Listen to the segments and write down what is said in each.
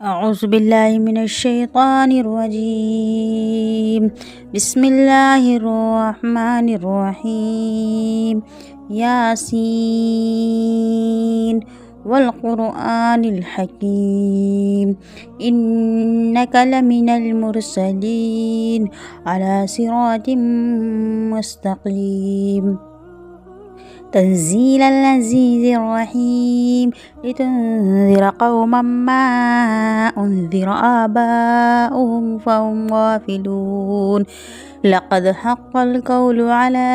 أعوذ بالله من الشيطان الرجيم. بسم الله الرحمن الرحيم. ياسين والقرآن الحكيم إنك لمن المرسلين على صراط مستقيم. تنزيل العزيز الرحيم لتنذر قوما ما أنذر آباؤهم فهم غافلون. لقد حق القول على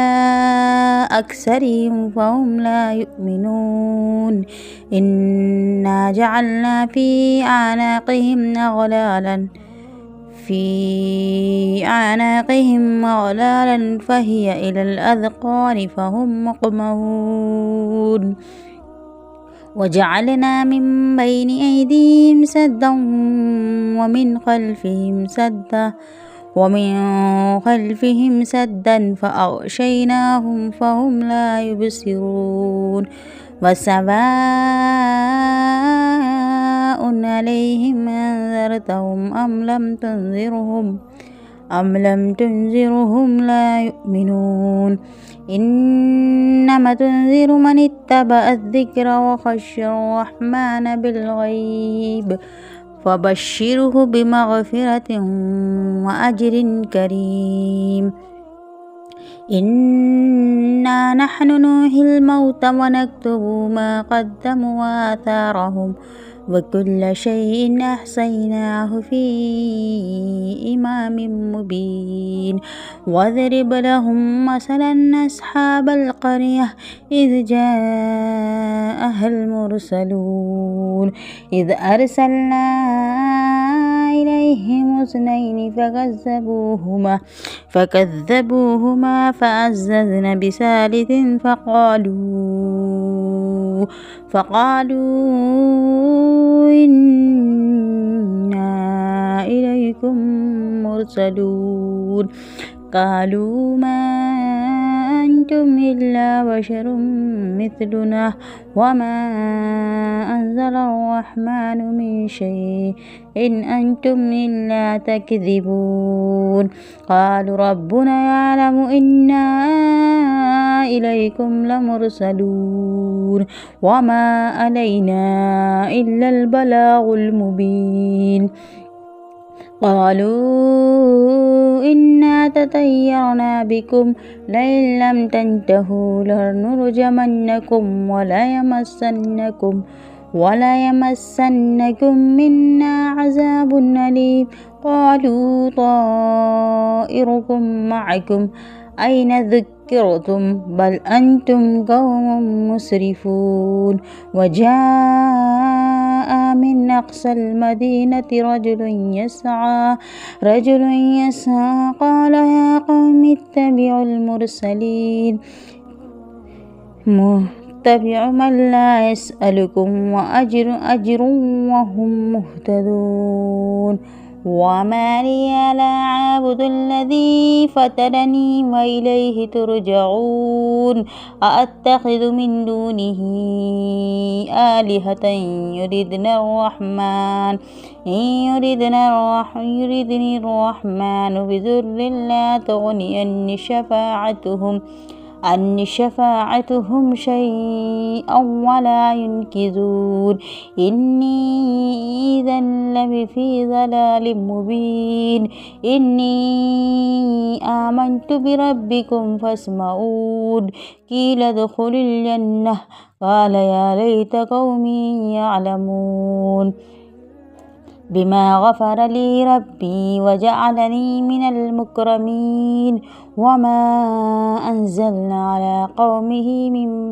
أكثرهم فهم لا يؤمنون. إنا جعلنا في أعناقهم أغلالا فهي إلى الأذقان فهم مقمحون. وجعلنا من بين أيديهم سدا ومن خلفهم سدا فأغشيناهم فهم لا يبصرون. وسواء عليهم أنذرتهم أم لم تنذرهم لا يؤمنون. إنما تنذر من اتبع الذكر وخشى الرحمن بالغيب فبشره بمغفرة وأجر كريم. إنا نحن نحيي الموتى ونكتب ما قدموا وآثارهم وكل شيء أحصيناه في إمام مبين. واضرب لهم مثلا أصحاب القرية إذ جاءها المرسلون إذ أرسلنا إليهم اثنين فكذبوهما فعززنا بثالث فقالوا إنا إليكم مرسلون. قالوا ما أنتم إلا بشر مثلنا وما أنزل الرحمن من شيء إن أنتم إلا تكذبون. قالوا ربنا يعلم إنا إليكم لمرسلون وما علينا إلا البلاغ المبين. قالوا إنا تطيرنا بكم لئن لم تنتهوا لنرجمنكم وليمسنكم منا عذاب أليم. قالوا طائركم معكم أين ذكرتم بل أنتم قوم مسرفون. وجاء من أقصى المدينة رجل يسعى قال يا قوم اتبعوا المرسلين اتبعوا من لا يسألكم أجر وهم مهتدون. وما لي لا أعبد الذي فطرني وإليه ترجعون. أأتخذ من دونه آلهة يردني الرحمن بضر لا تغني عني شفاعتهم شيئا ولا ينقذون. إني إذا لفي ضلال مبين. إني آمنت بربكم فاسمعون. قيل ادخلوا الجنة قال يا ليت قومي يعلمون بما غفر لي ربي وجعلني من المكرمين. وما أنزلنا على قومه من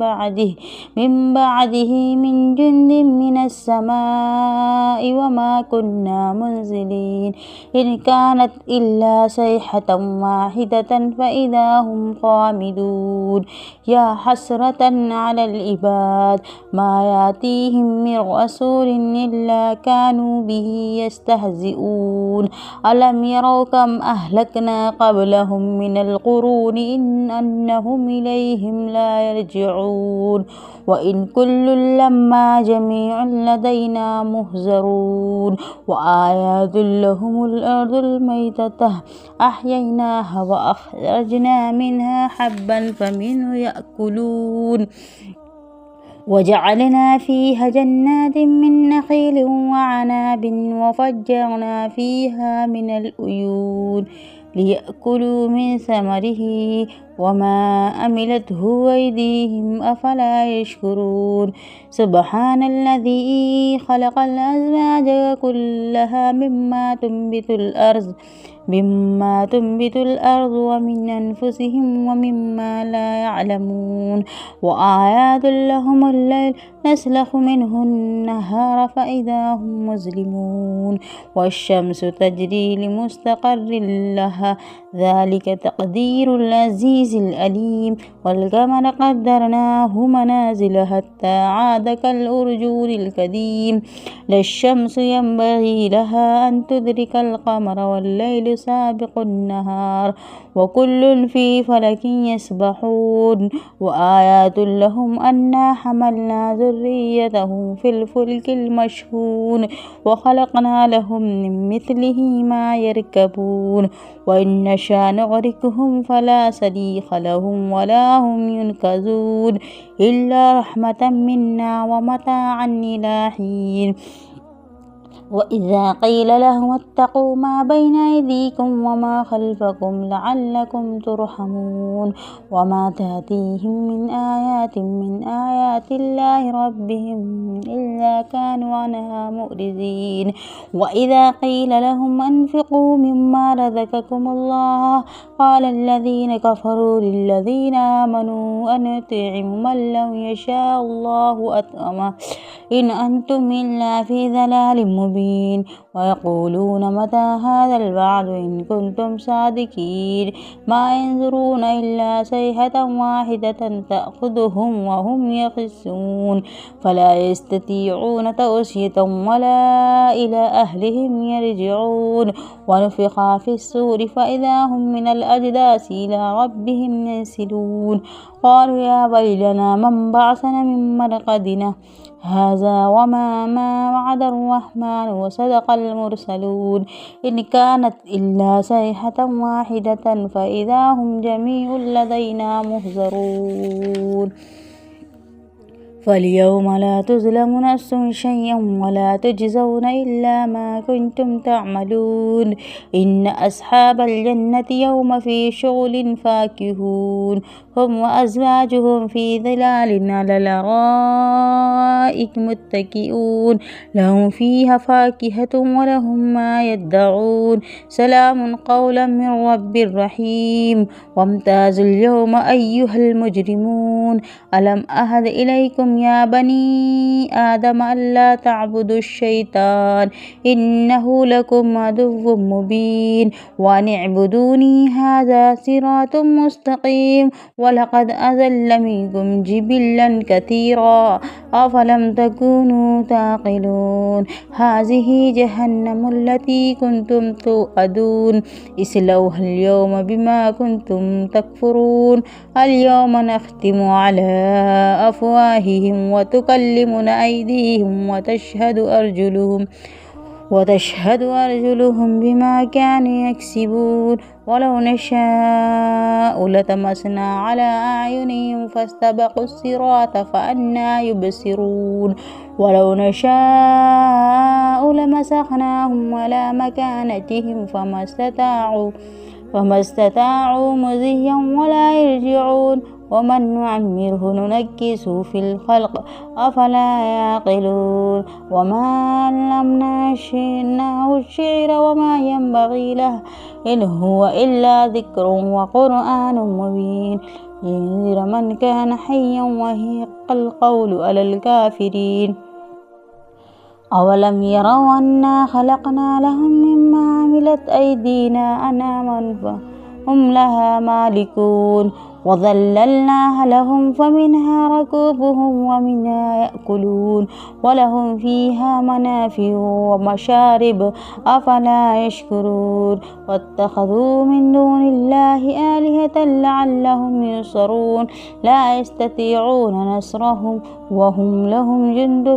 بعده من جند من السماء وما كنا منزلين. إن كانت إلا صيحة واحدة فإذا هم خامدون. يا حسرة على العباد ما يأتيهم من رسول إلا كانوا به يستهزئون ألم يروا كم أهلكنا قبلهم من القرون أنهم إليهم لا يرجعون وإن كل لما جميع لدينا محضرون وآيات لهم الأرض الميتة أحييناها وأخرجنا منها حبا فمنه يأكلون وجعلنا فيها جنات من نخيل وعناب وفجرنا فيها من العيون ليأكلوا من ثمره وما أملته أيديهم أفلا يشكرون سبحان الذي خلق الأزواج كلها مما تنبت الأرض ومن أنفسهم ومما لا يعلمون وآيات لهم الليل نسلخ منه النهار فإذا هم مظلمون والشمس تجري لمستقر لها ذلك تقدير العزيز العليم والقمر قدرناه منازل حتى عاد كالأرجون القديم لا الشمس ينبغي لها أن تدرك القمر والليل سابق النهار وكل في فلك يسبحون وآيات لهم أنا حملنا ذريتهم في الفلك المشحون وخلقنا لهم من مثله ما يركبون وإن نشأ نغرقهم فلا صريخ لهم ولا هم ينقذون إلا رحمة منا ومتاعا إلى حين وإذا قيل لهم اتقوا ما بين أيديكم وما خلفكم لعلكم ترحمون وما تأتيهم من آيات الله ربهم إلا كانوا عنها مؤرزين وإذا قيل لهم أنفقوا مما رزقكم الله قال الذين كفروا للذين آمنوا أنطعم من لو يشاء الله أطعمه إن أنتم إلا في ضلال مبين ويقولون متى هذا الوعد إن كنتم صادقين ما ينظرون إلا صيحة واحدة تأخذهم وهم يخصون فلا يستطيعون توصية ولا إلى أهلهم يرجعون ونفخ في الصور فإذا هم من الأجداث إلى ربهم ينسلون قالوا يا ويلنا من بعثنا من مرقدنا هذا وما وعد الرحمن وصدق المرسلون إن كانت إلا صيحة واحدة فإذا هم جميع لدينا محضرون فاليوم لا تظلم نفس شيئا ولا تجزون إلا ما كنتم تعملون إن أصحاب الجنة يوم في شغل فاكهون هم وأزواجهم في ظلال على الأرائك متكئون لهم فيها فاكهة ولهم ما يدعون سلام قولا من رب رحيم وامتازوا اليوم أيها المجرمون ألم أهد إليكم يا بني آدم ألا تعبدوا الشيطان إنه لكم عدو مبين وأن اعبدوني هذا صراط مستقيم ولقد أضل منكم جبلا كثيرا أفلم تكونوا تعقلون هذه جهنم التي كنتم توعدون اصلوها اليوم بما كنتم تكفرون اليوم نختم على أفواههم وتكلمنا أيديهم وتشهد أرجلهم بما كانوا يكسبون ولو نشاء لطمسنا على أعينهم فاستبقوا الصراط فأنى يبصرون ولو نشاء لمسخناهم على مكانتهم فما استطاعوا مضيا ولا يرجعون ومن نعمره ننكسه في الخلق أفلا يعقلون وما علمناه الشعر وما ينبغي له إن هو إلا ذكر وقرآن مبين لينذر من كان حيا ويحق القول على الكافرين أولم يروا أنا خلقنا لهم مما عملت أيدينا أنعاما فهم لها مالكون وظللناها لهم فمنها ركوبهم ومنها يأكلون ولهم فيها منافع ومشارب أفلا يشكرون واتخذوا من دون الله آلهة لعلهم ينصرون لا يستطيعون نصرهم وهم لهم جند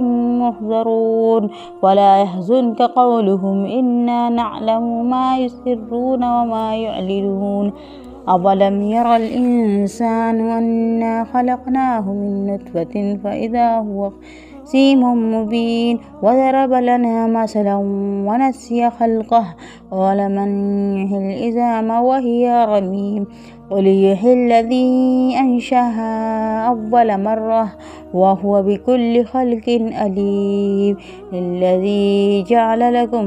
محضرون ولا يحزنك قولهم إنا نعلم ما يسرون وما يعلنون أولم ير الإنسان أنا خلقناه من نطفة فإذا هو خصيم مبين وضرب لنا مثلا ونسي خلقه قال من يحيي العظام وهي رميم قل يحيي الذي أنشأها أول مرة وهو بكل خلق أليم الذي جعل لكم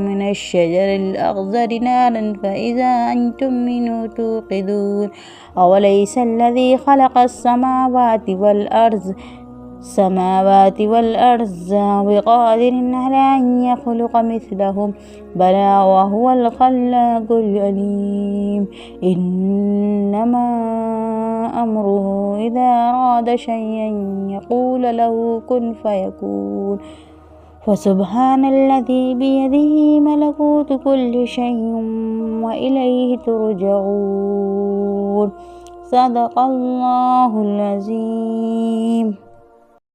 من الشجر الأخضر نارا فإذا أنتم منه توقدون أوليس الذي خلق السماوات والأرض بقادر على أن يخلق مثلهم بلى وهو الخلاق العليم إنما أمره إذا أراد شيئا يقول له كن فيكون فسبحان الذي بيده ملكوت كل شيء وإليه ترجعون صدق الله العظيم.